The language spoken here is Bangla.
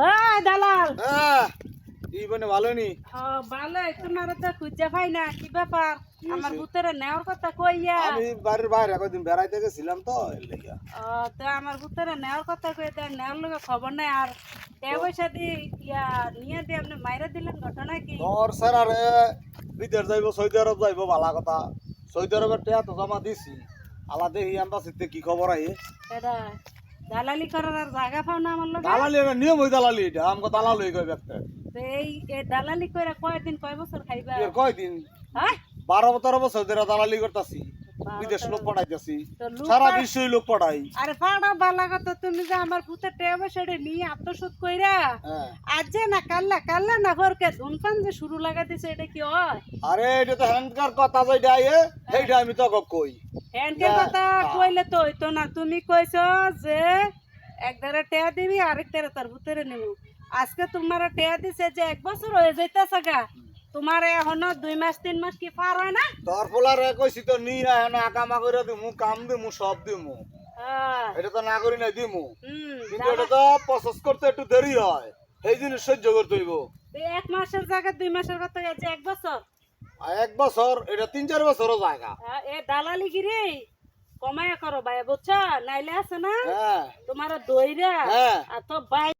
ওই দালাল কি বনে ভালো নি? ভালো তোমার তো খুঁজে পাই না কি ব্যাপার আমার ভূতের নেওয়ার কথা কইয়া আমি বাড়ির বাইরে কদিন বেড়াইতে গেছিলাম তো এর লেগা। তো আমার ভূতের নেওয়ার কথা কই তার নেওয়ার লোক খবর নাই আর পয়সা দি ইয়া নিয়ে দিয়ে আপনি মাইরা দিলেন ঘটনা কি তোর স্যার আরে বিদেশ যাইব, সৌদি আরব যাইব, ভালো কথা। সৌদি আরবের টাকা তো জমা দিছি। আলা দেখি এম্বাসিতে কি খবর আই। এটা দালালি করার আর জায়গা পাও না আমার লোক দালালি না, নিয়ম হই দালালি এটা। আমগো দালাল হই কই ব্যক্তি। এই এই দালালি করে কয়দিন কয় বছর খাইবা এর কয়দিন? হ্যাঁ 12-13 বছর ধরে দালালি করতাছি। বিদেশ লোক পড়াইতেছি, তো লোক সারা বিশ্বই লোক পড়াই। আরে পাড়া বালা কথা তুমি যে আমার ভূতের টেবা সেটা নিয়ে আত্মসুদ কইরা হ্যাঁ। আজ যে না কাল্লা না ফরকে ধুনফান যে শুরু লাগা দিছে এটা কি হয় আরে এটা তো হ্যান্ডকার কথা যেটা আইয়ে সেইটা আমি তো কই। হ্যান্ডের কথা কইলে তো হইতো না তুমি কইছো যে এক ধারে টেয়া দিবি আরেক ধারে তার ভূতেরে নেব আজকে তোমার টেয়া দিছে যে 1 বছর হয়ে যাইতাছে গা তোমার এখনো 2 মাস 3 মাস কি পার হয় না তোর পোলারে কইছি তো নিয়ে এখন আকামা করে দিমু, কাম দিমু, সব দিমু। এটা তো না করি না দিমু, কিন্তু এটা তো প্রসেস করতে একটু দেরি হয়। এই জিনিস সহ্য করতে হইব। 1 মাসের জায়গায় 2 মাসের কথা যে 1 বছর আর 1 বছর এটা 3-4 বছরও জায়গা। এ দালালি গিরি কমায়া করো ভাই বুঝছো নাইলে আছে না হ্যাঁ তোমার দইরা হ্যাঁ আর তো ভাই